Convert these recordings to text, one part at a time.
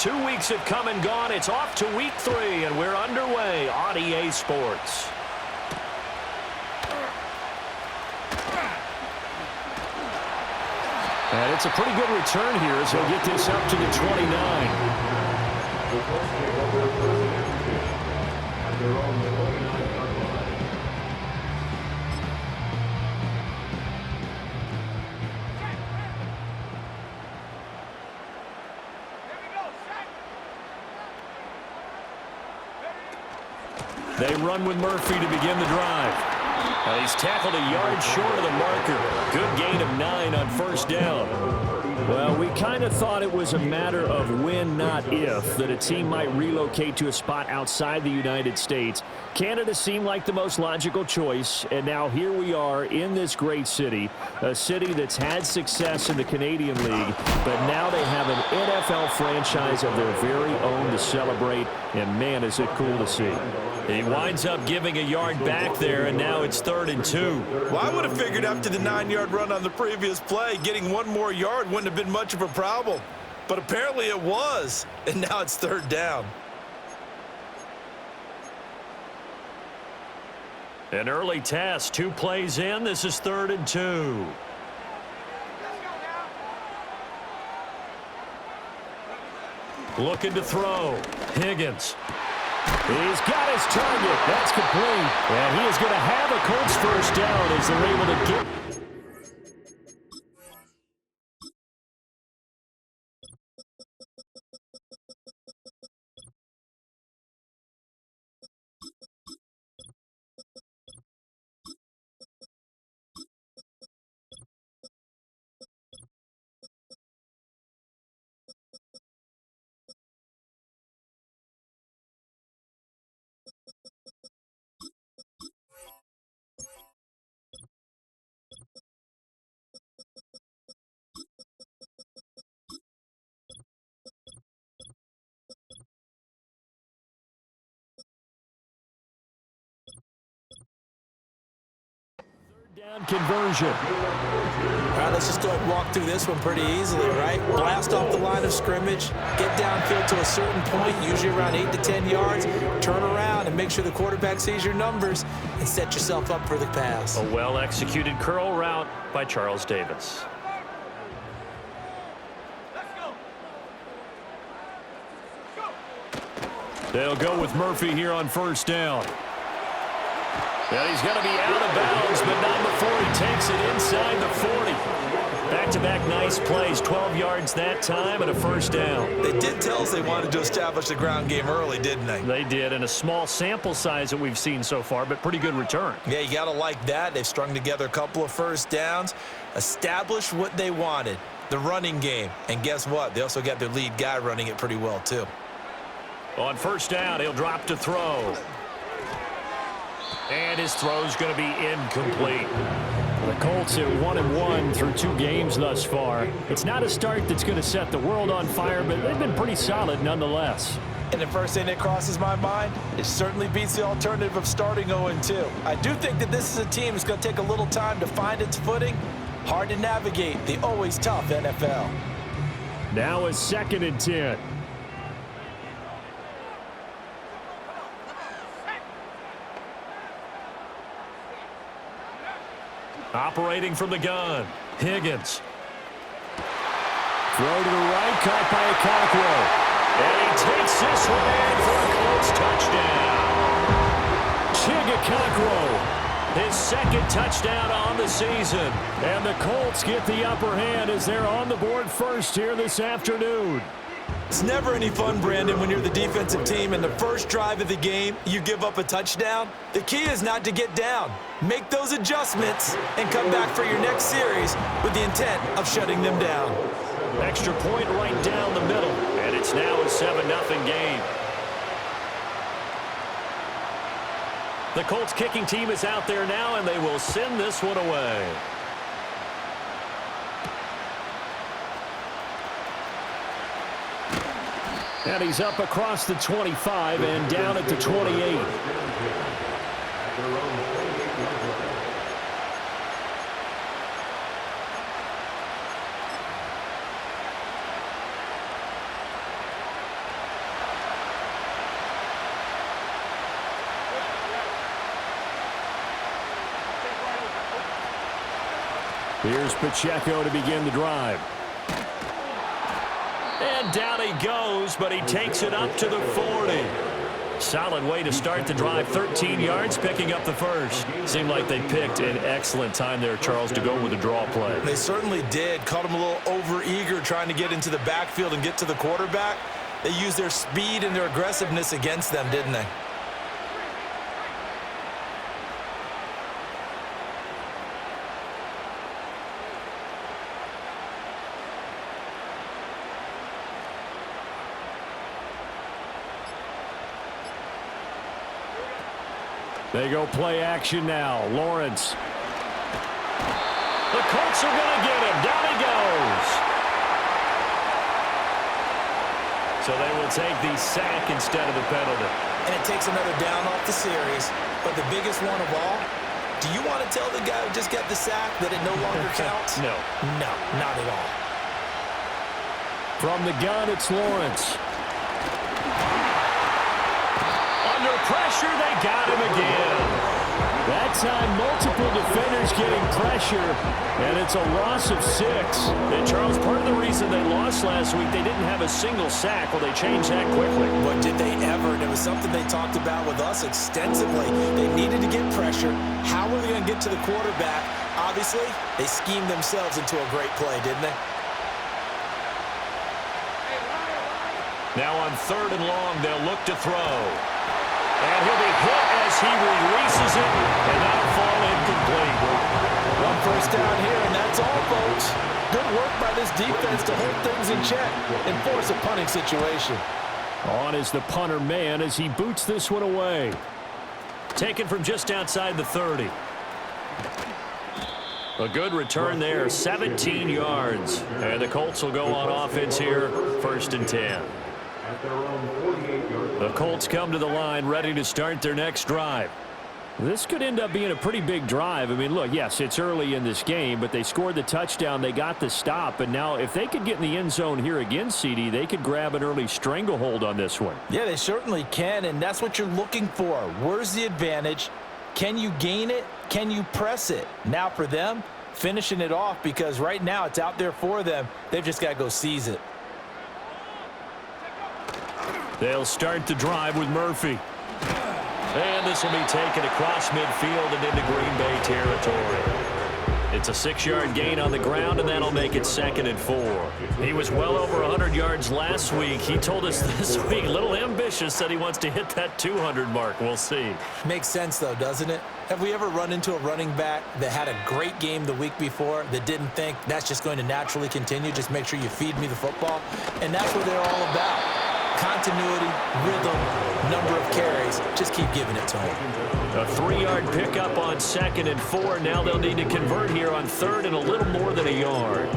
2 weeks have come and gone. It's off to week 3, and we're underway on EA Sports. And it's a pretty good return here as he'll get this up to the 29. They run with Murphy to begin the drive. He's tackled a yard short of the marker. Good gain of 9 on first down. Well, we kind of thought it was a matter of when, not if, that a team might relocate to a spot outside the United States. Canada seemed like the most logical choice, and now here we are in this great city, a city that's had success in the Canadian League, but now they have an NFL franchise of their very own to celebrate, and man, is it cool to see. He winds up giving a yard back there, and now it's 3rd and 2. Well, I would have figured after the 9-yard run on the previous play, getting one more yard wouldn't have been much of a problem. But apparently it was, and now it's 3rd down. An early test, 2 plays in. This is 3rd and 2. Looking to throw. Higgins. He's got his target. That's complete. And he is going to have a Colts first down as they're able to get. Down conversion. All right, let's just go ahead and walk through this one pretty easily, right? Blast off the line of scrimmage, get downfield to a certain point, usually around 8 to 10 yards, turn around and make sure the quarterback sees your numbers and set yourself up for the pass. A well-executed curl route by Charles Davis. They'll go with Murphy here on first down. And he's going to be out of bounds, but not before he takes it inside the 40. Back-to-back nice plays, 12 yards that time and a first down. They did tell us they wanted to establish the ground game early, didn't they? They did, and a small sample size that we've seen so far, but pretty good return. Yeah, you got to like that. They've strung together a couple of first downs, established what they wanted, the running game. And guess what? They also got their lead guy running it pretty well, too. On first down, he'll drop to throw. And his throw's going to be incomplete. The Colts are 1-1 through 2 games thus far. It's not a start that's going to set the world on fire, but they've been pretty solid nonetheless. And the first thing that crosses my mind, it certainly beats the alternative of starting 0-2. I do think that this is a team that's going to take a little time to find its footing. Hard to navigate the always tough NFL. Now a 2nd and 10. Operating from the gun, Higgins. Throw to the right, caught by Okonkwo. And he takes this one in for a close touchdown. Okonkwo, his 2nd touchdown on the season. And the Colts get the upper hand as they're on the board first here this afternoon. It's never any fun, Brandon, when you're the defensive team and the first drive of the game, you give up a touchdown. The key is not to get down. Make those adjustments and come back for your next series with the intent of shutting them down. Extra point right down the middle, and it's now a 7-0 game. The Colts kicking team is out there now, and they will send this one away. And he's up across the 25 and down at the 28. Here's Pacheco to begin the drive. And down he goes, but he takes it up to the 40. Solid way to start the drive. 13 yards, picking up the first. Seemed like they picked an excellent time there, Charles, to go with the draw play. They certainly did. Caught him a little over-eager trying to get into the backfield and get to the quarterback. They used their speed and their aggressiveness against them, didn't they? They go play action now. Lawrence. The Colts are going to get him. Down he goes. So they will take the sack instead of the penalty. And it takes another down off the series. But the biggest one of all, do you want to tell the guy who just got the sack that it no longer counts? No. No, not at all. From the gun, it's Lawrence. Under pressure, they got him again. That time, multiple defenders getting pressure, and it's a loss of 6. And Charles, part of the reason they lost last week, they didn't have a single sack. Well, they changed that quickly. But did they ever? And it was something they talked about with us extensively. They needed to get pressure. How were they going to get to the quarterback? Obviously, they schemed themselves into a great play, didn't they? Now on 3rd and long, they'll look to throw. And he'll be hit as he releases it, and that'll fall incomplete. One first down here, and that's all, folks. Good work by this defense to hold things in check and force a punting situation. On is the punter man as he boots this one away. Taken from just outside the 30. A good return there, 17 yards. And the Colts will go on offense here, 1st and 10. The Colts come to the line ready to start their next drive. This could end up being a pretty big drive. I mean, look, yes, it's early in this game, but they scored the touchdown. They got the stop. And now if they could get in the end zone here again, CD, they could grab an early stranglehold on this one. Yeah, they certainly can, and that's what you're looking for. Where's the advantage? Can you gain it? Can you press it? Now for them, finishing it off, because right now it's out there for them. They've just got to go seize it. They'll start the drive with Murphy. And this will be taken across midfield and into Green Bay territory. It's a 6-yard gain on the ground, and that'll make it 2nd and 4. He was well over 100 yards last week. He told us this week, a little ambitious, said he wants to hit that 200 mark. We'll see. Makes sense, though, doesn't it? Have we ever run into a running back that had a great game the week before that didn't think that's just going to naturally continue? Just make sure you feed me the football. And that's what they're all about. Continuity, rhythm, number of carries. Just keep giving it to him. A 3-yard pickup on 2nd and 4. Now they'll need to convert here on 3rd and a little more than a yard.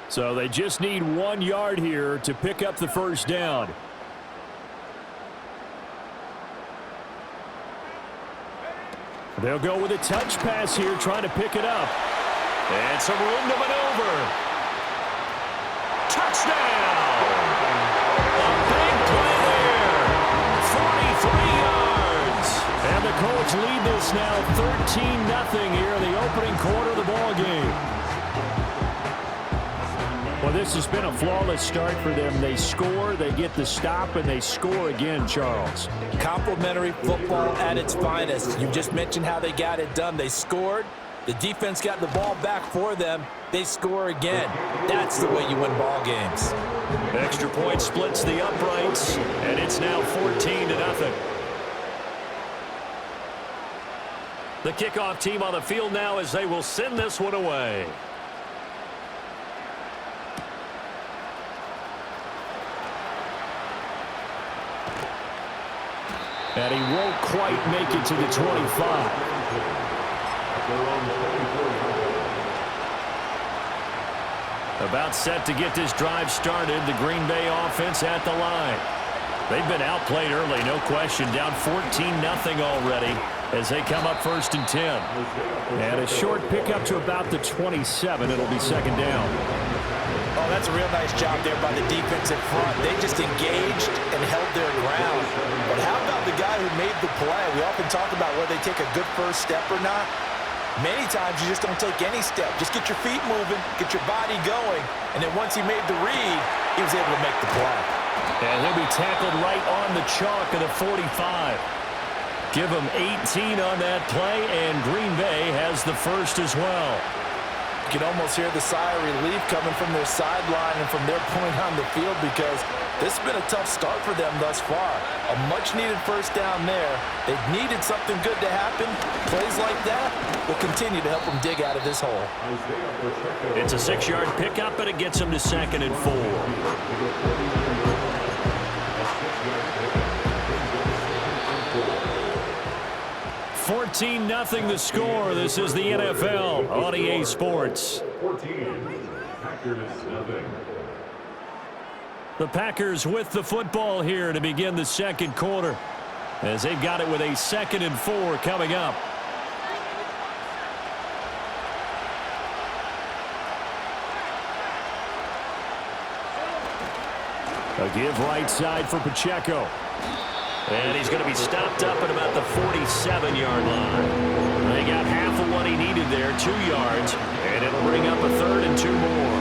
So they just need 1 yard here to pick up the first down. They'll go with a touch pass here, trying to pick it up. And some room to maneuver. Touchdown! A big play there. 43 yards. And the Colts lead this now 13-0 here in the opening quarter of the ball game. Well, this has been a flawless start for them. They score, they get the stop, and they score again, Charles. Complimentary football at its finest. You just mentioned how they got it done. They scored. The defense got the ball back for them. They score again. That's the way you win ball games. Extra point splits the uprights, and it's now 14-0. The kickoff team on the field now as they will send this one away. And he won't quite make it to the 25. About set to get this drive started. The Green Bay offense at the line. They've been outplayed early, no question. Down 14-0 already as they come up 1st and 10. And a short pickup to about the 27. It'll be 2nd down. Oh, that's a real nice job there by the defense in front. They just engaged and held their ground. But how about the guy who made the play? We often talk about whether they take a good first step or not. Many times you just don't take any step. Just get your feet moving, get your body going, and then once he made the read, he was able to make the play. And he'll be tackled right on the chalk of the 45. Give him 18 on that play, and Green Bay has the first as well. You can almost hear the sigh of relief coming from their sideline and from their point on the field because this has been a tough start for them thus far. A much-needed first down there. They've needed something good to happen. Plays like that will continue to help them dig out of this hole. It's a 6-yard pickup, but it gets them to 2nd and 4. 14-0 the score. This is the NFL on EA Sports. 14, Packers nothing. The Packers with the football here to begin the 2nd quarter as they've got it with a 2nd and 4 coming up. A give right side for Pacheco. And he's going to be stopped up at about the 47-yard line. They got half of what he needed there, 2 yards, and it'll bring up a 3rd and 2 more.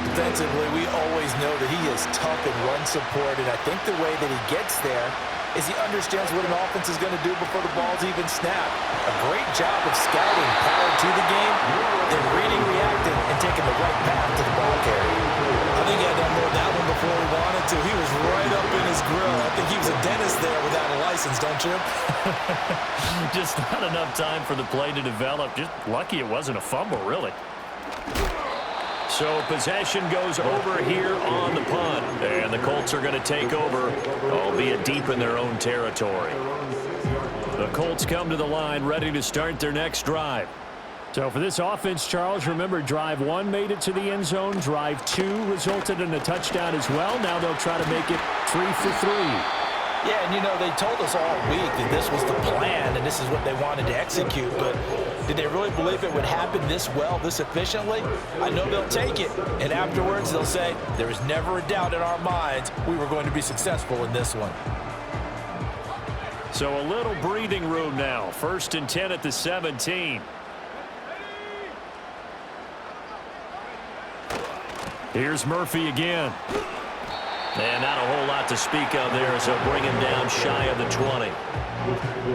Defensively, we always know that he is tough in run support, and I think the way that he gets there is he understands what an offense is going to do before the ball's even snapped. A great job of scouting prior to the game, then reading, reacting, and taking the right path to the ball carrier. I think he had to unload that one before he wanted to. He was right up in his grill. I think he was a dentist there without a license, don't you? Just not enough time for the play to develop. Just lucky it wasn't a fumble, really. So possession goes over here on the punt, and the Colts are going to take over, albeit deep in their own territory. The Colts come to the line ready to start their next drive. So for this offense, Charles, remember drive 1 made it to the end zone. Drive 2 resulted in a touchdown as well. Now they'll try to make it 3 for 3. Yeah, and you know, they told us all week that this was the plan and this is what they wanted to execute, but did they really believe it would happen this well, this efficiently? I know they'll take it, and afterwards they'll say, there was never a doubt in our minds we were going to be successful in this one. So a little breathing room now. 1st and 10 at the 17. Here's Murphy again. And not a whole lot to speak of there, so bring him down shy of the 20.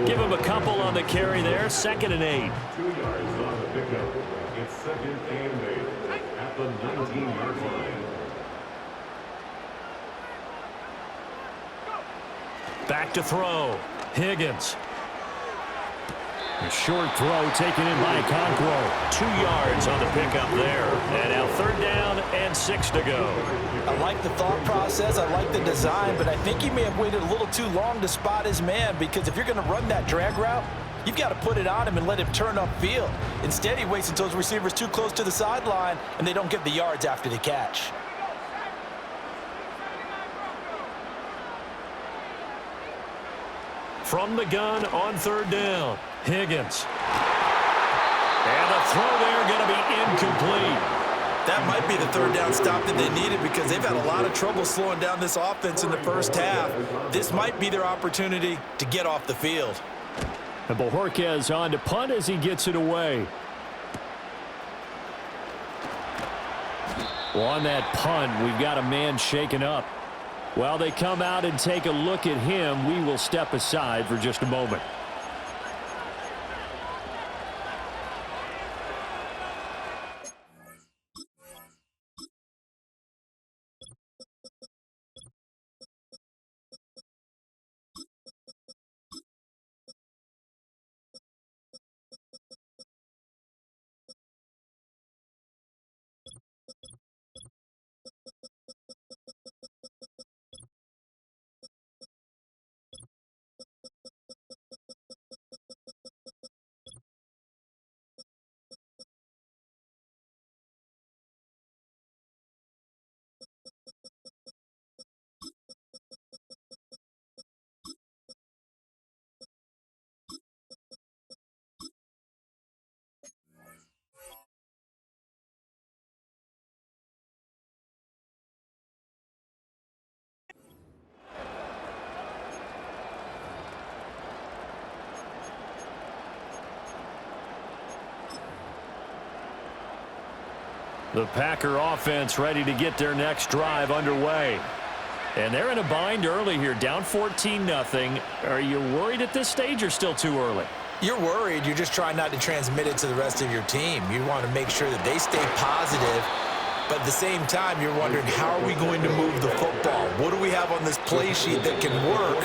Give him a couple on the carry there. 2nd and 8. 2 yards on the pickup. It's 2nd and 8 at the 19-yard line. Back to throw. Higgins. A short throw taken in by Conquo. 2 yards on the pickup there. And now 3rd down and 6 to go. I like the thought process. I like the design, but I think he may have waited a little too long to spot his man because if you're going to run that drag route, you've got to put it on him and let him turn upfield. Instead, he waits until his receiver's too close to the sideline and they don't get the yards after the catch. From the gun on 3rd down. Higgins. And the throw there going to be incomplete. That might be the 3rd down stop that they needed because they've had a lot of trouble slowing down this offense in the first half. This might be their opportunity to get off the field. And Bojorquez on to punt as he gets it away. Well, on that punt, we've got a man shaken up. While they come out and take a look at him, we will step aside for just a moment. The Packer offense ready to get their next drive underway. And they're in a bind early here, down 14-0. Are you worried at this stage or still too early? You're worried. You're just trying not to transmit it to the rest of your team. You want to make sure that they stay positive. But at the same time, you're wondering, how are we going to move the football? What do we have on this play sheet that can work?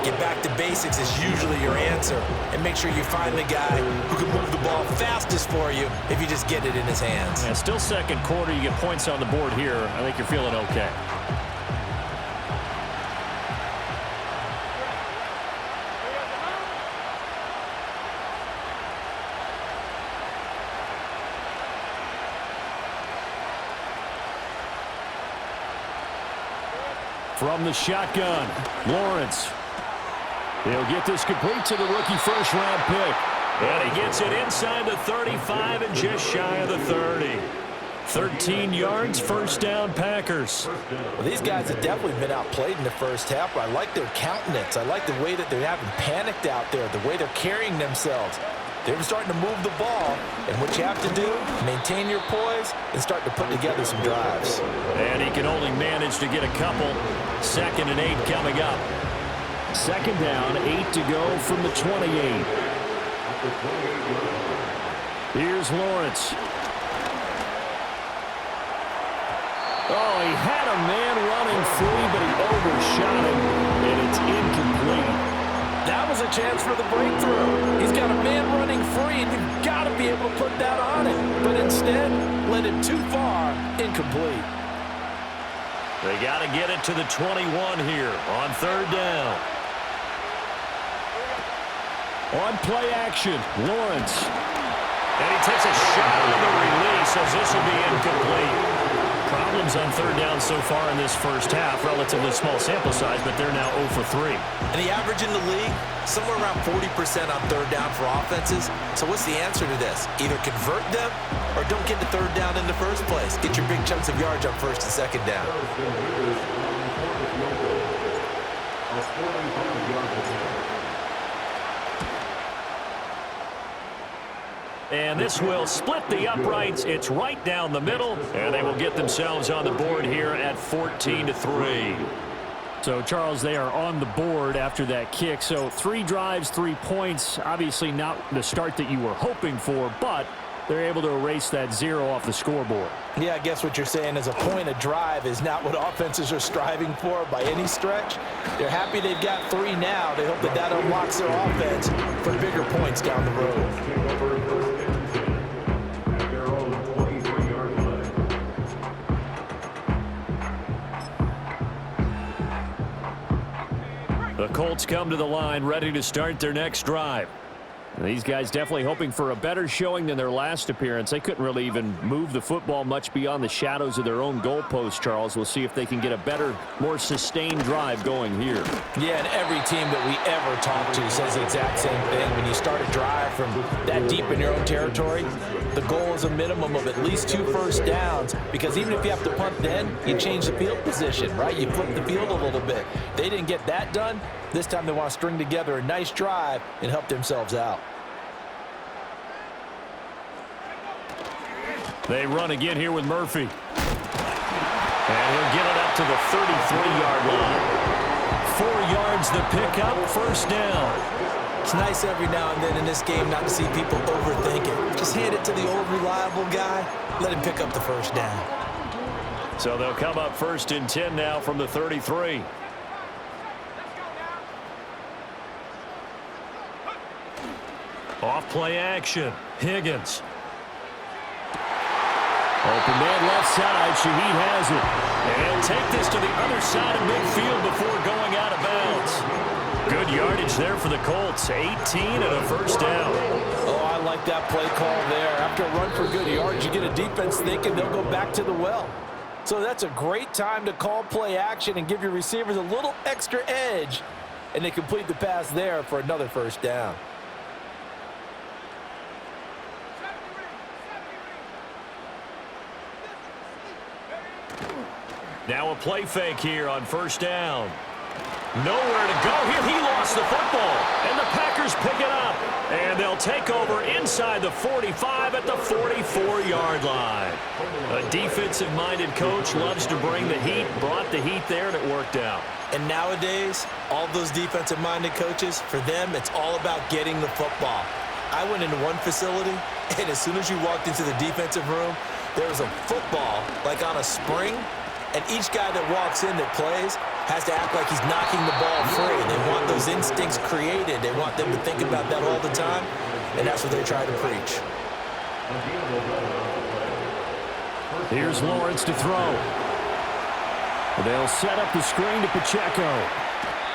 Get back to basics is usually your answer. And make sure you find the guy who can move the ball fastest for you if you just get it in his hands. Yeah, still second quarter. You get points on the board here. I think you're feeling okay. From the shotgun, Lawrence. He'll get this complete to the rookie first-round pick. And he gets it inside the 35 and just shy of the 30. 13 yards, first down, Packers. Well, these guys have definitely been outplayed in the first half. I like their countenance. I like the way that they're having panicked out there, the way they're carrying themselves. They're starting to move the ball, and what you have to do, maintain your poise and start to put together some drives. And he can only manage to get a couple. 2nd and 8 coming up. 2nd down, 8 to go from the 28. Here's Lawrence. Oh, he had a man running free, but he overshot him, and it's incomplete. That was a chance for the breakthrough. He's got a man running free, and you've got to be able to put that on him. But instead, led it too far, incomplete. They got to get it to the 21 here on 3rd down. On play action, Lawrence. And he takes a shot on the release as this will be incomplete. Problems on 3rd down so far in this first half. Relatively small sample size, but they're now 0 for 3. And the average in the league, somewhere around 40% on 3rd down for offenses. So what's the answer to this? Either convert them or don't get to 3rd down in the first place. Get your big chunks of yards on 1st and 2nd down. And this will split the uprights. It's right down the middle, and they will get themselves on the board here at 14-3. So, Charles, they are on the board after that kick. So 3 drives, 3 points. Obviously not the start that you were hoping for, but they're able to erase that 0 off the scoreboard. Yeah, I guess what you're saying is a point a drive is not what offenses are striving for by any stretch. They're happy they've got 3 now. They hope that that unlocks their offense for bigger points down the road. The Colts come to the line ready to start their next drive. These guys definitely hoping for a better showing than their last appearance. They couldn't really even move the football much beyond the shadows of their own goalpost, Charles. We'll see if they can get a better, more sustained drive going here. Yeah, and every team that we ever talk to says the exact same thing. When you start a drive from that deep in your own territory, the goal is a minimum of at least 2 first downs, because even if you have to punt then, you change the field position, right? You flip the field a little bit. They didn't get that done. This time they want to string together a nice drive and help themselves out. They run again here with Murphy. And he'll get it up to the 33-yard line. 4 yards the pickup, first down. It's nice every now and then in this game not to see people overthink it. Just hand it to the old reliable guy. Let him pick up the first down. So they'll come up 1st and 10 now from the 33. Off play action. Higgins. Open man left side. Shaheed has it. And he'll take this to the other side of midfield before going out of bounds. Good yardage there for the Colts. 18 and a first down. Oh, I like that play call there. After a run for good yards, you get a defense thinking they'll go back to the well. So that's a great time to call play action and give your receivers a little extra edge. And they complete the pass there for another first down. Now a play fake here on first down. Nowhere to go here. He lost the football. And the Packers pick it up. And And they'll take over inside the 45 at the 44-yard line. A defensive-minded coach loves to bring the heat, brought the heat there, and it worked out. And nowadays, all those defensive-minded coaches, for them, it's all about getting the football. I went into one facility, and as soon as you walked into the defensive room, there was a football, like on a spring, and each guy that walks in that plays has to act like he's knocking the ball free. They want those instincts created. They want them to think about that all the time, and that's what they try to preach. Here's Lawrence to throw. They'll set up the screen to Pacheco.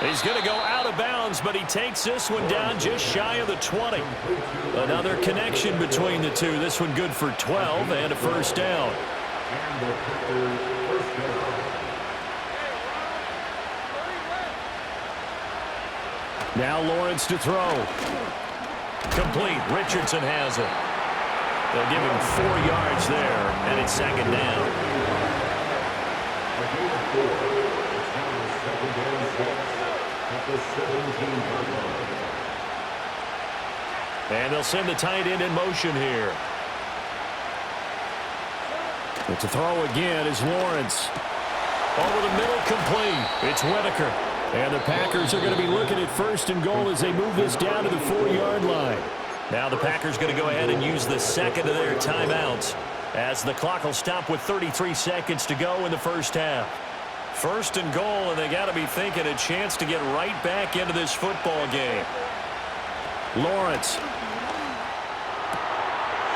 He's going to go out of bounds, but he takes this one down just shy of the 20. Another connection between the two. This one good for 12 and a first down. Now Lawrence to throw. Complete. Richardson has it. They'll give him 4 yards there, and it's second down. And they'll send the tight end in motion here. But to throw again is Lawrence. Over the middle, complete. It's Whitaker. And the Packers are going to be looking at first and goal as they move this down to the 4-yard line. Now the Packers going to go ahead and use the second of their timeouts as the clock will stop with 33 seconds to go in the first half. First and goal, and they got to be thinking a chance to get right back into this football game. Lawrence.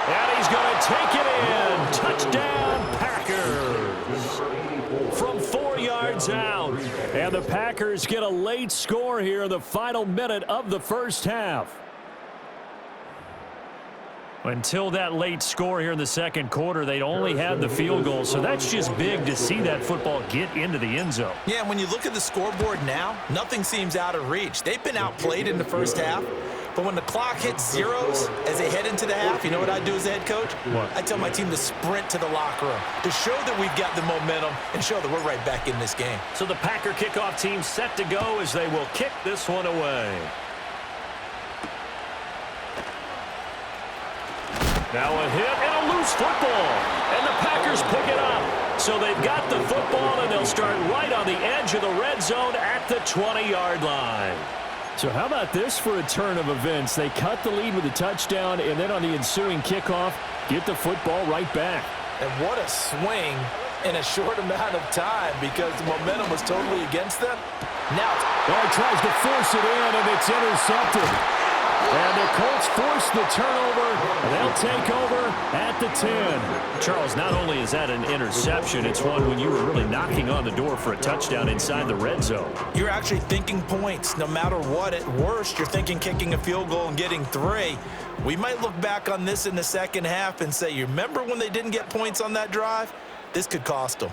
And he's going to take it in. Touchdown, Packers. From 4 yards out. And the Packers get a late score here in the final minute of the first half. Until that late score here in the second quarter, they'd only had the field goal. So that's just big to see that football get into the end zone. Yeah, and when you look at the scoreboard now, nothing seems out of reach. They've been outplayed in the first half. But when the clock hits zeros as they head into the half, you know what I do as a head coach? What? I tell my team to sprint to the locker room to show that we've got the momentum and show that we're right back in this game. So the Packer kickoff team set to go as they will kick this one away. Now a hit and a loose football. And the Packers pick it up. So they've got the football, and they'll start right on the edge of the red zone at the 20-yard line. So how about this for a turn of events? They cut the lead with a touchdown, and then on the ensuing kickoff, get the football right back. And what a swing in a short amount of time because the momentum was totally against them. Now he tries to force it in, and it's intercepted. And the Colts force the turnover. They'll take over at the 10. Charles, not only is that an interception, it's one when you were really knocking on the door for a touchdown inside the red zone. You're actually thinking points. No matter what, at worst, you're thinking kicking a field goal and getting 3. We might look back on this in the second half and say, you remember when they didn't get points on that drive? This could cost them.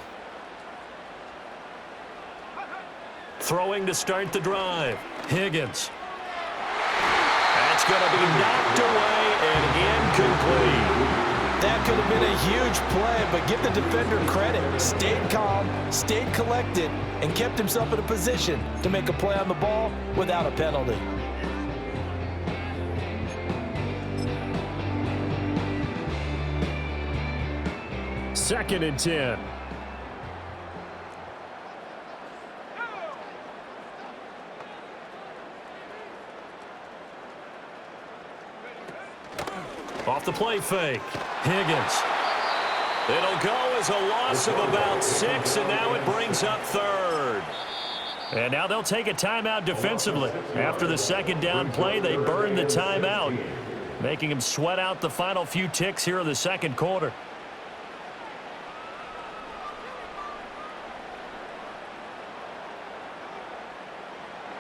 Throwing to start the drive. Higgins. That's going to be knocked away and incomplete. That could have been a huge play, but give the defender credit. Stayed calm, stayed collected, and kept himself in a position to make a play on the ball without a penalty. Second and 10. Off the play fake. Higgins. It'll go as a loss of about 6, and now it brings up third. And now they'll take a timeout defensively. After the second down play, they burn the timeout, making them sweat out the final few ticks here in the second quarter.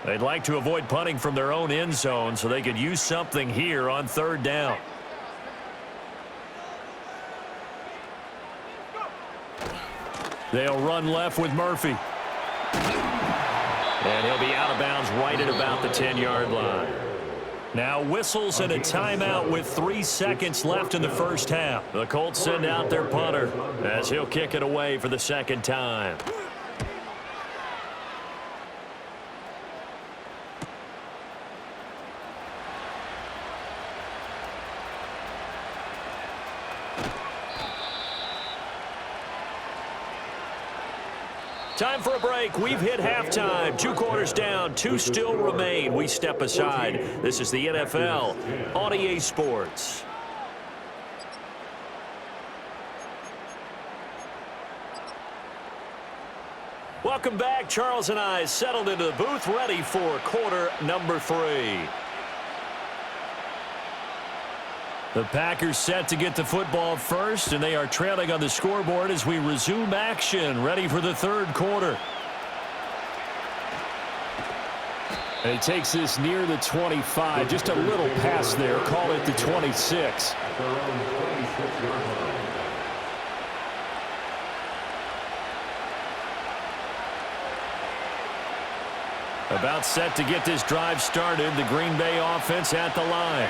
They'd like to avoid punting from their own end zone so they could use something here on third down. They'll run left with Murphy. And he'll be out of bounds right at about the 10-yard line. Now whistles and a timeout with 3 seconds left in the first half. The Colts send out their punter as he'll kick it away for the second time. Time for a break. We've hit halftime. 2 quarters down. 2 still remain. We step aside. This is the NFL on EA Sports. Welcome back. Charles and I settled into the booth, ready for quarter number 3. The Packers set to get the football first, and they are trailing on the scoreboard as we resume action, ready for the third quarter. And he takes this near the 25, just a little pass there, call it the 26. About set to get this drive started, the Green Bay offense at the line.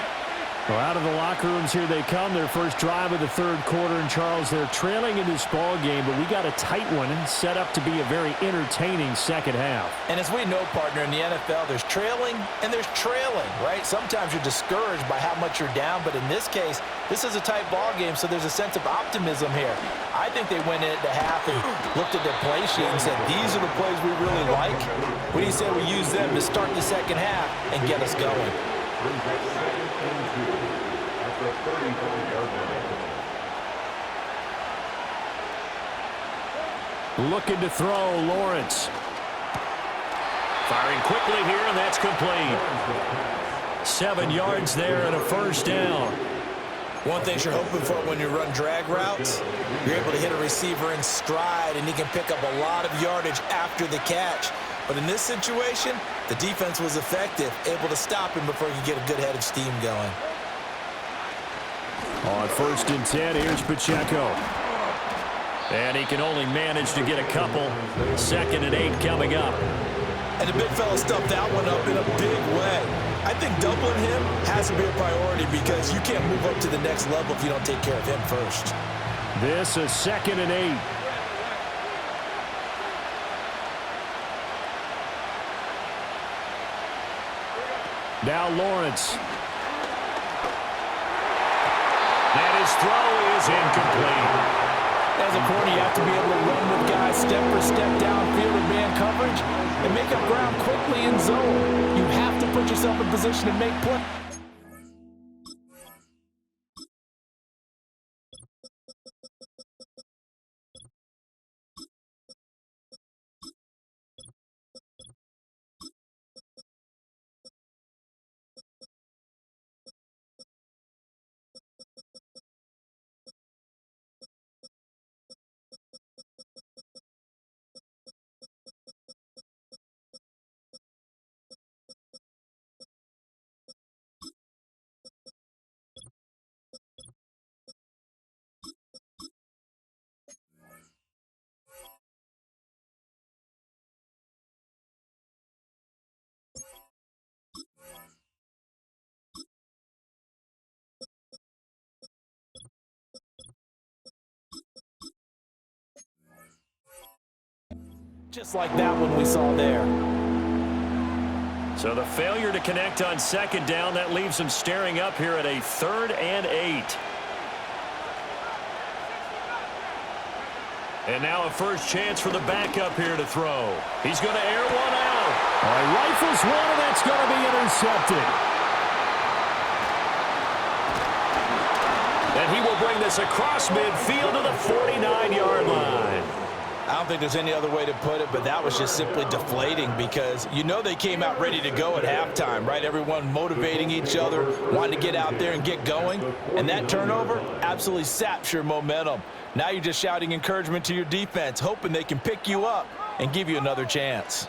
Well, out of the locker rooms here they come, their first drive of the third quarter. And, Charles, they're trailing in this ball game, but we got a tight one set up to be a very entertaining second half. And as we know, partner, in the NFL, there's trailing and there's trailing, right? Sometimes you're discouraged by how much you're down, but in this case, this is a tight ball game, so there's a sense of optimism here. I think they went into half and looked at their play sheet and said, these are the plays we really like. What do you say we use them to start the second half and get us going? Looking to throw, Lawrence. Firing quickly here, and that's complete. 7 yards there and a first down. One thing you're hoping for when you run drag routes, you're able to hit a receiver in stride, and he can pick up a lot of yardage after the catch. But in this situation, the defense was effective, able to stop him before he could get a good head of steam going. On 1st and 10, here's Pacheco. And he can only manage to get a couple. 2nd and 8 coming up. And the big fella stuffed that one up in a big way. I think doubling him has to be a priority because you can't move up to the next level if you don't take care of him first. This is 2nd and 8. Now Lawrence. And his throw is incomplete. As a corner, you have to be able to run with guys step for step downfield in man coverage and make up ground quickly in zone. You have to put yourself in position to make plays. Just like that one we saw there. So the failure to connect on 2nd down, that leaves him staring up here at a 3rd and 8. And now a first chance for the backup here to throw. He's going to air one out. He rifles one, and that's going to be intercepted. And he will bring this across midfield to the 49-yard line. I don't think there's any other way to put it, but that was just simply deflating because you know they came out ready to go at halftime, right? Everyone motivating each other, wanting to get out there and get going. And that turnover absolutely saps your momentum. Now you're just shouting encouragement to your defense, hoping they can pick you up and give you another chance.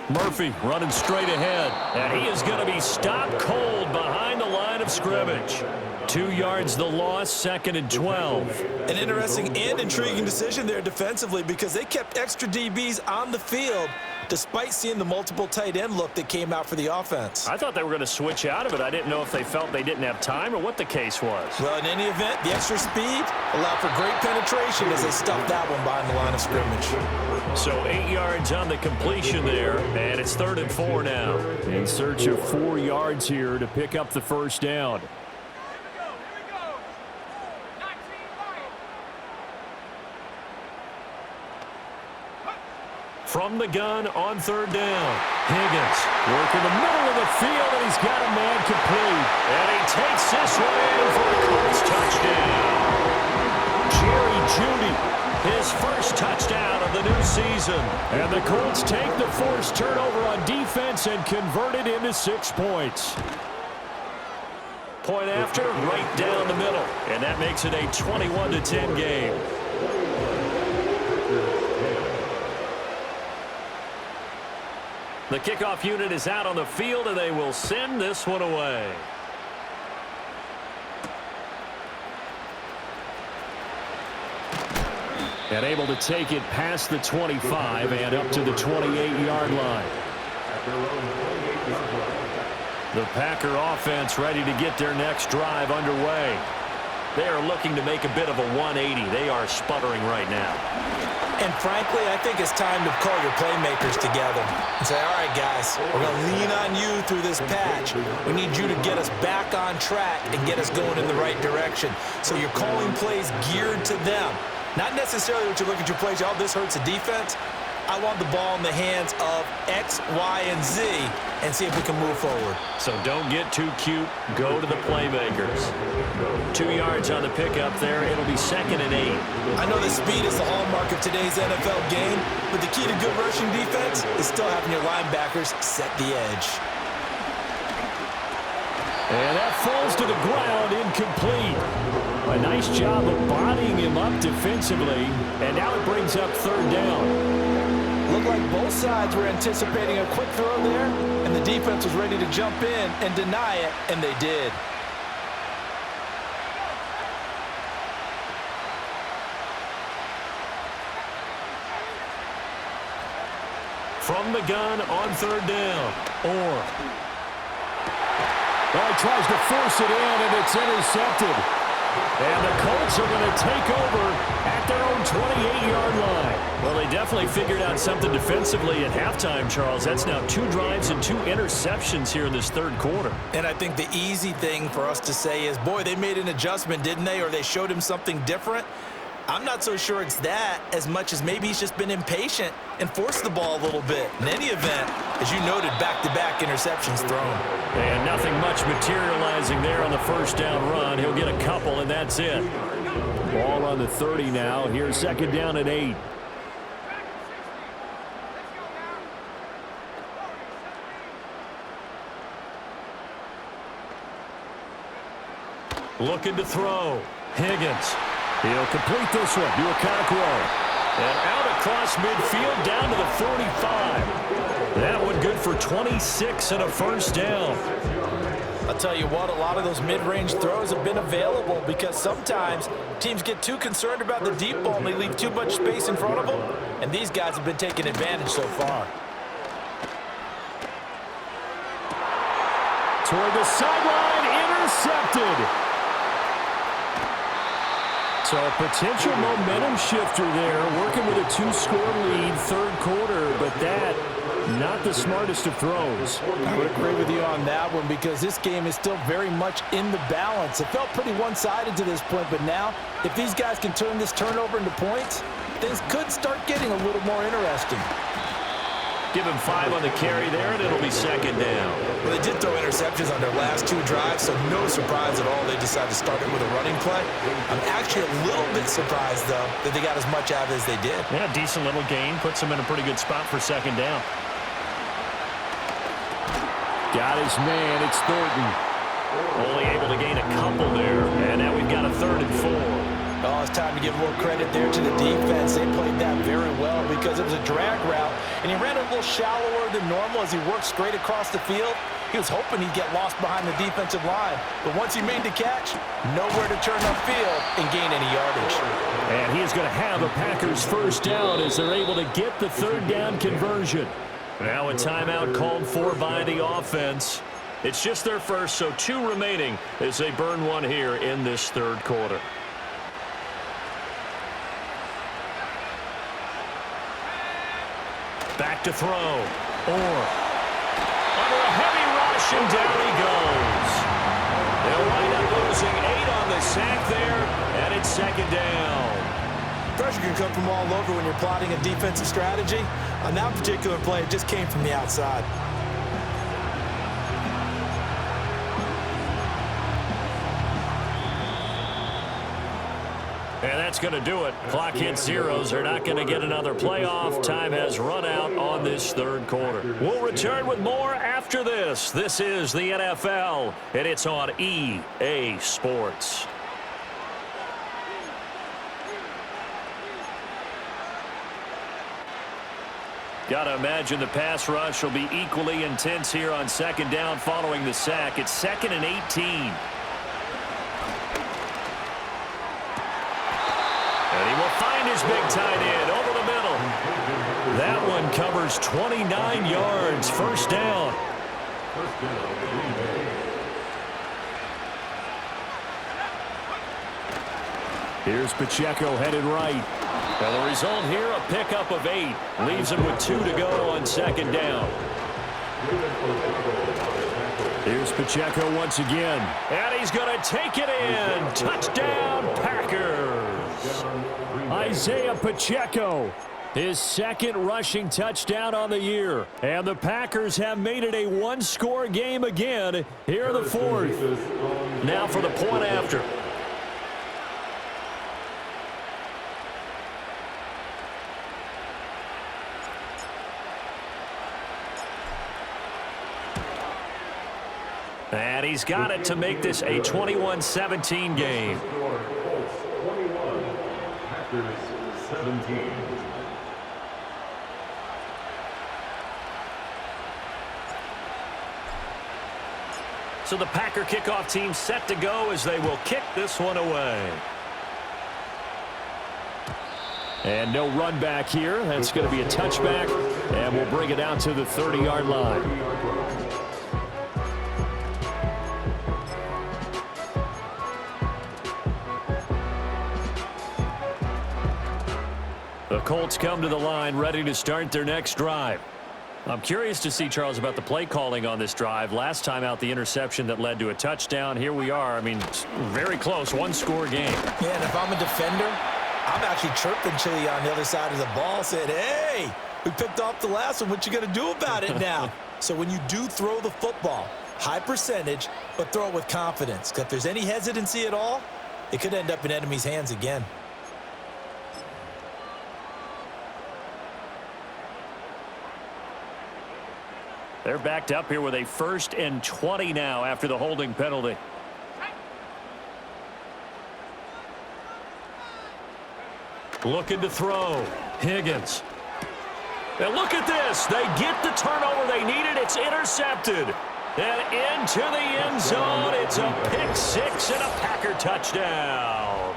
Murphy running straight ahead. And he is going to be stopped cold behind the line of scrimmage. 2 yards the loss, 2nd and 12. An interesting and intriguing decision there defensively because they kept extra DBs on the field despite seeing the multiple tight end look that came out for the offense. I thought they were going to switch out of it. I didn't know if they felt they didn't have time or what the case was. Well, in any event, the extra speed allowed for great penetration as they stuffed that one behind the line of scrimmage. So 8 yards on the completion there, and it's 3rd and 4 now. In search of 4 yards here to pick up the first down. From the gun on third down. Higgins working the middle of the field, and he's got a man complete. And he takes this one in for a Colts touchdown. Jerry Jeudy, his first touchdown of the new season. And the Colts take the forced turnover on defense and convert it into 6 points. Point after, right down the middle. And that makes it a 21-10 game. The kickoff unit is out on the field, and they will send this one away. And able to take it past the 25 and up to the 28-yard line. The Packer offense ready to get their next drive underway. They are looking to make a bit of a 180. They are sputtering right now. And frankly, I think it's time to call your playmakers together and say, all right, guys, we're going to lean on you through this patch. We need you to get us back on track and get us going in the right direction. So you're calling plays geared to them. Not necessarily what you look at your plays, oh, this hurts the defense. I want the ball in the hands of X, Y, and Z and see if we can move forward. So don't get too cute. Go to the playmakers. 2 yards on the pickup there. It'll be 2nd and 8. I know that speed is the hallmark of today's NFL game, but the key to good rushing defense is still having your linebackers set the edge. And that falls to the ground, incomplete. A nice job of bodying him up defensively, and now it brings up third down. Looked like both sides were anticipating a quick throw there, and the defense was ready to jump in and deny it, and they did. From the gun on third down. Orr. Well, he tries to force it in, and it's intercepted. And the Colts are going to take over at their own 28-yard line. Well, they definitely figured out something defensively at halftime, Charles. That's now 2 drives and 2 interceptions here in this third quarter. And I think the easy thing for us to say is, boy, they made an adjustment, didn't they? Or they showed him something different. I'm not so sure it's that as much as maybe he's just been impatient and forced the ball a little bit. In any event, as you noted, back-to-back interceptions thrown. And nothing much materializing there on the first down run. He'll get a couple, and that's it. Ball on the 30 now. Here's 2nd down and 8. Looking to throw. Higgins. He'll complete this one to Okonkwo. And out across midfield down to the 45. That one good for 26 and a first down. I'll tell you what, a lot of those mid-range throws have been available because sometimes teams get too concerned about the deep ball and they leave too much space in front of them, and these guys have been taking advantage so far. Toward the sideline, intercepted. So a potential momentum shifter there, working with a 2-score lead, third quarter, but that, not the smartest of throws. I would agree with you on that one because this game is still very much in the balance. It felt pretty one-sided to this point, but now, if these guys can turn this turnover into points, things could start getting a little more interesting. Give him 5 on the carry there, and it'll be 2nd down. Well, they did throw interceptions on their last 2 drives, so no surprise at all they decided to start it with a running play. I'm actually a little bit surprised, though, that they got as much out of it as they did. Yeah, decent little gain. Puts them in a pretty good spot for 2nd down. Got his man. It's Thornton. Only able to gain a couple there, and now we've got a 3rd and 4. Oh, it's time to give more credit there to the defense. They played that very well because it was a drag route, and he ran a little shallower than normal as he worked straight across the field. He was hoping he'd get lost behind the defensive line, but once he made the catch, nowhere to turn upfield and gain any yardage. And he is going to have a Packers first down as they're able to get the 3rd down conversion. Now a timeout called for by the offense. It's just their first, so 2 remaining as they burn one here in this third quarter. Back to throw. Orr. Under a heavy rush, and down he goes. They'll wind up losing 8 on the sack there, and it's 2nd down. Pressure can come from all over when you're plotting a defensive strategy. On that particular play, it just came from the outside. And that's going to do it. Clock hits zeros. They're not going to get another playoff. Time has run out on this third quarter. We'll return with more after this. This is the NFL, and it's on EA Sports. Got to imagine the pass rush will be equally intense here on second down following the sack. It's 2nd and 18. And he will find his big tight end over the middle. That one covers 29 yards. First down. Here's Pacheco headed right. And the result here, a pickup of 8. Leaves him with 2 to go on second down. Here's Pacheco once again. And he's going to take it in. Touchdown, Packers. Isaiah Pacheco, his second rushing touchdown on the year. And the Packers have made it a one-score game again here in the fourth. Now for the point after. And he's got it to make this a 21-17 game. 21, Packers 17. So the Packer kickoff team set to go as they will kick this one away. And no run back here. That's going to be a touchback, and we'll bring it out to the 30-yard line. The Colts come to the line ready to start their next drive. I'm curious to see, Charles, about the play calling on this drive. Last time out, the interception that led to a touchdown. Here we are. I mean, very close, one-score game. Yeah, and if I'm a defender, I'm actually chirping Chili on the other side of the ball, saying, hey, we picked off the last one. What you going to do about it now? So when you do throw the football, high percentage, but throw it with confidence. Because if there's any hesitancy at all, it could end up in enemy's hands again. They're backed up here with a 1st and 20 now after the holding penalty. Looking to throw. Higgins. And look at this. They get the turnover they needed. It's intercepted. And into the end zone. It's a pick 6 and a Packer touchdown.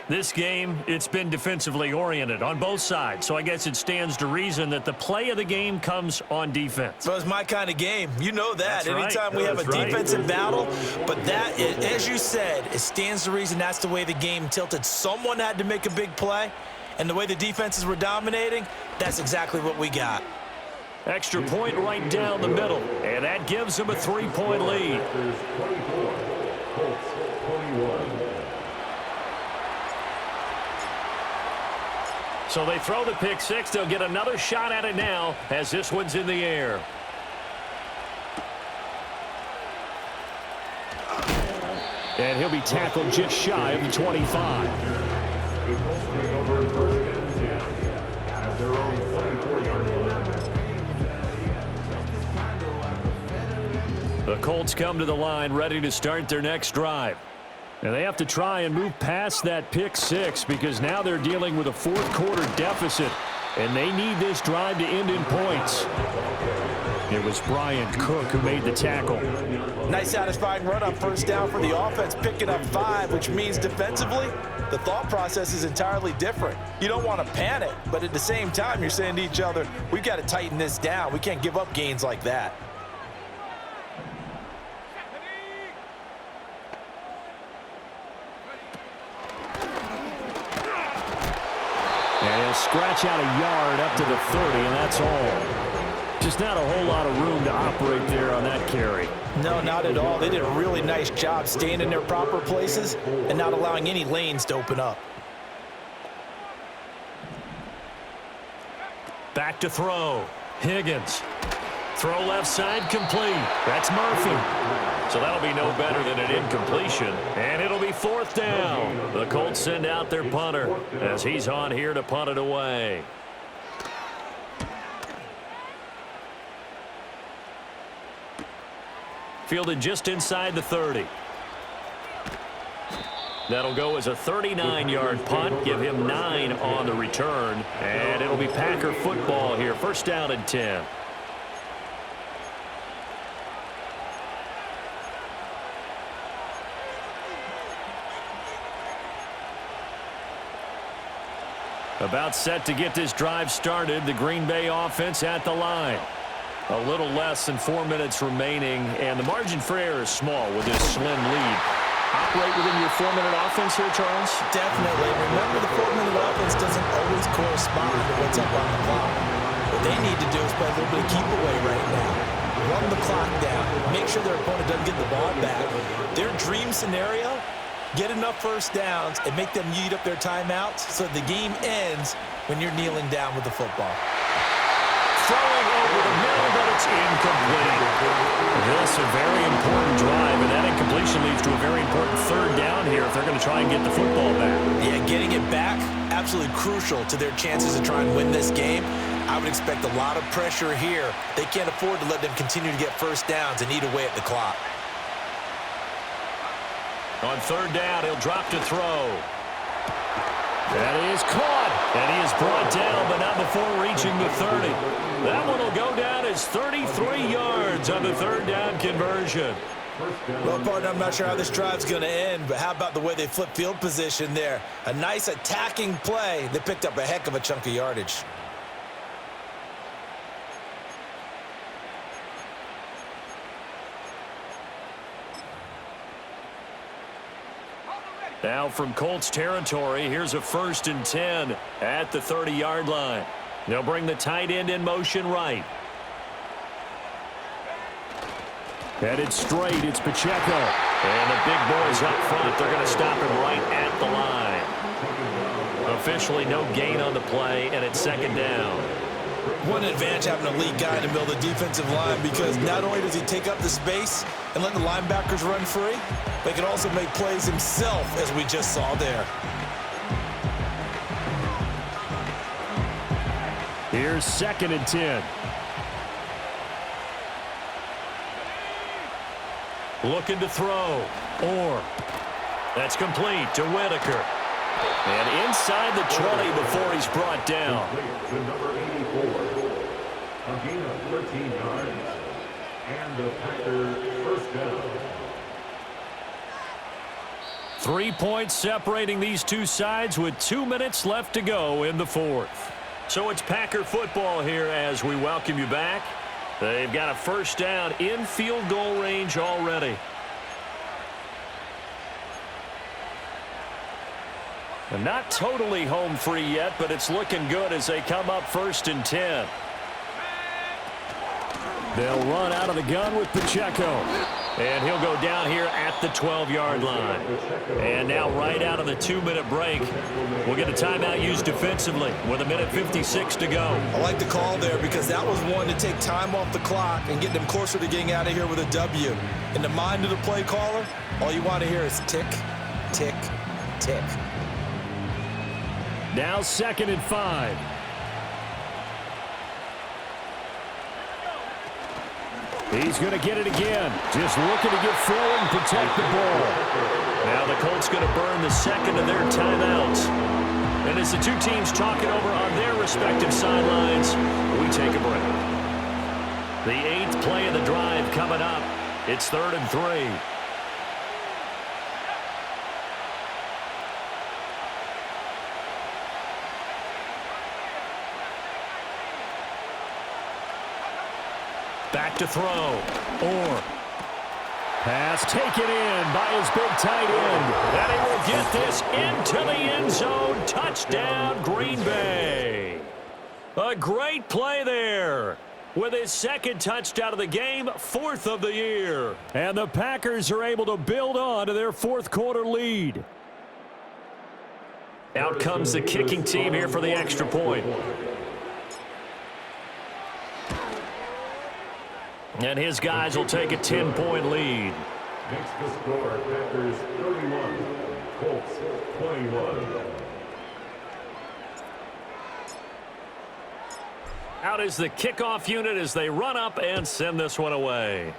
This game, it's been defensively oriented on both sides, so I guess it stands to reason that the play of the game comes on defense. So it's my kind of game. You know that. That's Anytime right. we have a That's right. defensive battle, but that, as you said, it stands to reason that's the way the game tilted. Someone had to make a big play, and the way the defenses were dominating, that's exactly what we got. Extra point right down the middle, and that gives them a 3-point lead. Packers 24, Colts 21. So they throw the pick 6. They'll get another shot at it now as this one's in the air. And he'll be tackled just shy of the 25. The Colts take over 1st and 10 at their own 24-yard line. The Colts come to the line ready to start their next drive. And they have to try and move past that pick 6 because now they're dealing with a fourth-quarter deficit, and they need this drive to end in points. It was Brian Cook who made the tackle. Nice satisfying run on first down for the offense, picking up 5, which means defensively, the thought process is entirely different. You don't want to panic, but at the same time, you're saying to each other, we've got to tighten this down. We can't give up gains like that. And he'll scratch out a yard up to the 30, and that's all. Just not a whole lot of room to operate there on that carry. No, not at all. They did a really nice job staying in their proper places and not allowing any lanes to open up. Back to throw. Higgins. Throw left side complete. That's Murphy. So that'll be no better than an incompletion. And it'll be 4th down. The Colts send out their punter as he's on here to punt it away. Fielded just inside the 30. That'll go as a 39-yard punt. Give him 9 on the return. And it'll be Packer football here. 1st down and 10. About set to get this drive started. The Green Bay offense at the line. A little less than 4 minutes remaining, and the margin for error is small with this slim lead. Operate within your 4-minute offense here, Charles? Definitely. Remember, the 4-minute offense doesn't always correspond to what's up on the clock. What they need to do is play a little bit of keep away right now. Run the clock down. Make sure their opponent doesn't get the ball back. Their dream scenario, get enough first downs and make them eat up their timeouts so the game ends when you're kneeling down with the football. Throwing over the middle, but it's incomplete. This is a very important drive, and that incompletion leads to a very important 3rd down here if they're going to try and get the football back. Yeah, getting it back, absolutely crucial to their chances to try and win this game. I would expect a lot of pressure here. They can't afford to let them continue to get first downs and eat away at the clock. On 3rd down, he'll drop to throw. That is caught, and he is brought down, but not before reaching the 30. That one will go down as 33 yards on the 3rd down conversion. Well, partner, I'm not sure how this drive's going to end, but how about the way they flip field position there? A nice attacking play. They picked up a heck of a chunk of yardage. Now from Colts territory, here's a 1st and 10 at the 30-yard line. They'll bring the tight end in motion right. Headed straight, it's Pacheco. And the big boys up front, they're going to stop him right at the line. Officially no gain on the play, and it's 2nd down. One advantage having a lead guy in the middle of the defensive line, because not only does he take up the space and let the linebackers run free, but he can also make plays himself, as we just saw there. Here's 2nd and 10. Looking to throw. Orr. That's complete to Whitaker. And inside the 20 before he's brought down. To number 84. A gain of 13 yards. And the Packers 1st down. 3 points separating these two sides with 2 minutes left to go in the 4th. So it's Packer football here as we welcome you back. They've got a 1st down in field goal range already. And not totally home free yet, but it's looking good as they come up 1st and 10. They'll run out of the gun with Pacheco. And he'll go down here at the 12-yard line. And now right out of the 2-minute break, we'll get a timeout used defensively with 1:56 to go. I like the call there because that was one to take time off the clock and get them closer to getting out of here with a W. In the mind of the play caller, all you want to hear is tick, tick, tick. Now 2nd and 5. He's going to get it again. Just looking to get forward and protect the ball. Now the Colts going to burn the 2nd of their timeouts. And as the two teams talk it over on their respective sidelines, we take a break. The 8th play of the drive coming up. It's 3rd and 3. Back to throw. Orr. Pass taken in by his big tight end. And he will get this into the end zone. Touchdown, Green Bay. A great play there. with his second touchdown of the game, fourth of the year. And the Packers are able to build on to their fourth quarter lead. Out comes the kicking team here for the extra point. And his guys will take a 10-point lead. Next to score, Packers 31, Colts 21. Out is the kickoff unit as they run up and send this one away.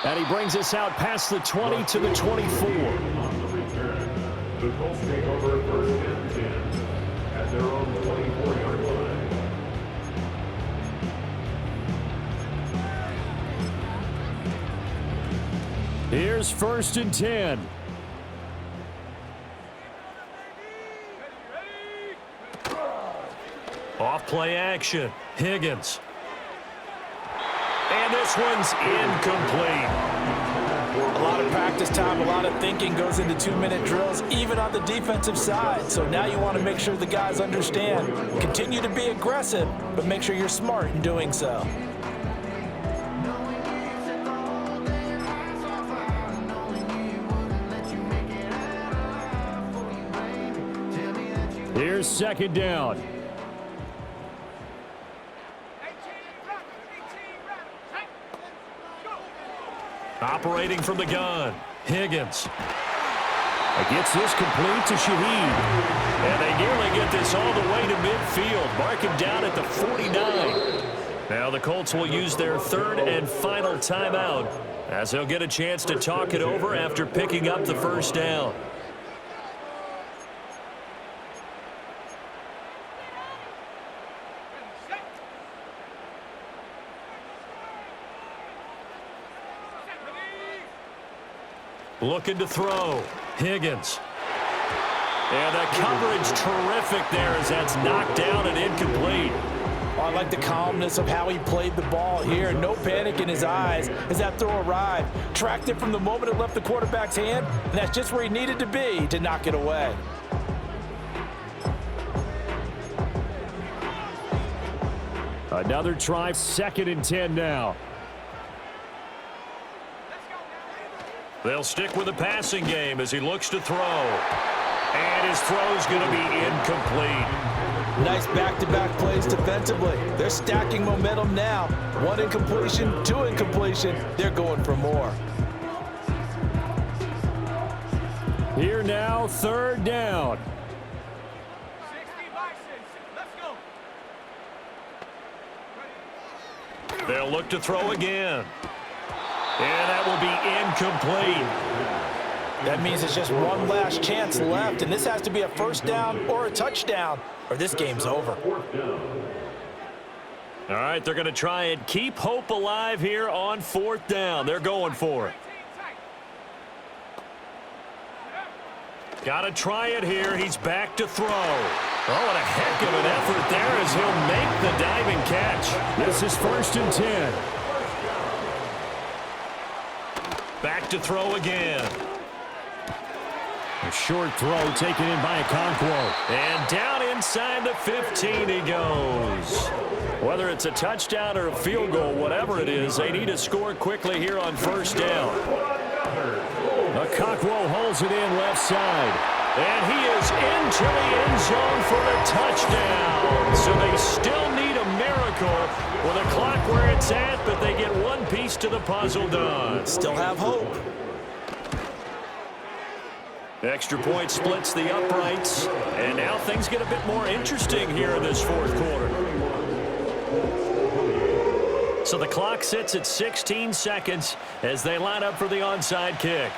And he brings us out past the 20 to the 24. On the return, the Colts take over first and 10 at their own 24-yard line. Here's first and 10. Off play action. Higgins. And this one's incomplete. A lot of practice time, a lot of thinking goes into 2-minute drills, even on the defensive side. So now you want to make sure the guys understand. Continue to be aggressive, but make sure you're smart in doing so. Here's second down. Operating from the gun. Higgins. Gets this complete to Shaheed. And they nearly get this all the way to midfield. Mark him down at the 49. Now the Colts will use their third and final timeout as they'll get a chance to talk it over after picking up the first down. Looking to throw. Higgins. And the coverage terrific there as that's knocked down and incomplete. Oh, I like the calmness of how he played the ball here. No panic in his eyes as that throw arrived. Tracked it from the moment it left the quarterback's hand, and that's just where he needed to be to knock it away. Another try, second and 10 now. They'll stick with the passing game as he looks to throw. And his throw's going to be incomplete. Nice back-to-back plays defensively. They're stacking momentum now. One incompletion, two incompletion. They're going for more. Here now, third down. They'll look to throw again. And that will be incomplete. That means it's just one last chance left, and this has to be a first down or a touchdown, or this game's over. All right, they're going to try and keep hope alive here on fourth down. They're going for it. Got to try it here. He's back to throw. Oh, what a heck of an effort there as he'll make the diving catch. This is first and 10. Back to throw again. A short throw taken in by Okonkwo. And down inside the 15 he goes. Whether it's a touchdown or a field goal, whatever it is, they need to score quickly here on first down. Okonkwo holds it in left side. And he is into the end zone for the touchdown. So they still need a miracle with a clock where it's at, but they get one piece to the puzzle done. Still have hope. Extra point splits the uprights, and now things get a bit more interesting here in this fourth quarter. So the clock sits at 16 seconds as they line up for the onside kick.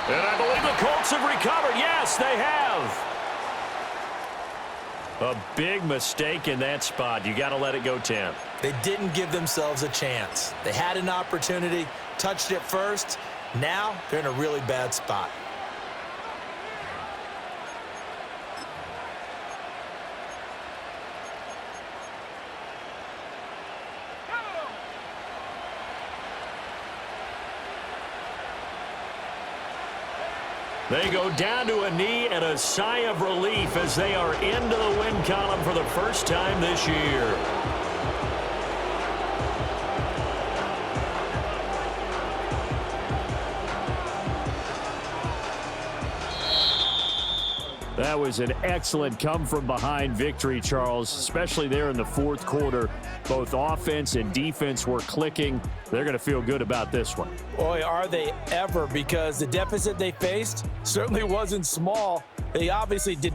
And I believe the Colts have recovered. Yes, they have. A big mistake in that spot. You got to let it go 10. They didn't give themselves a chance. They had an opportunity, touched it first. Now they're in a really bad spot. They go down to a knee and a sigh of relief as they are into the win column for the first time this year. That was an excellent come-from-behind victory, Charles, especially there in the fourth quarter. Both offense and defense were clicking. They're going to feel good about this one. Boy, are they ever, because the deficit they faced certainly wasn't small. They obviously did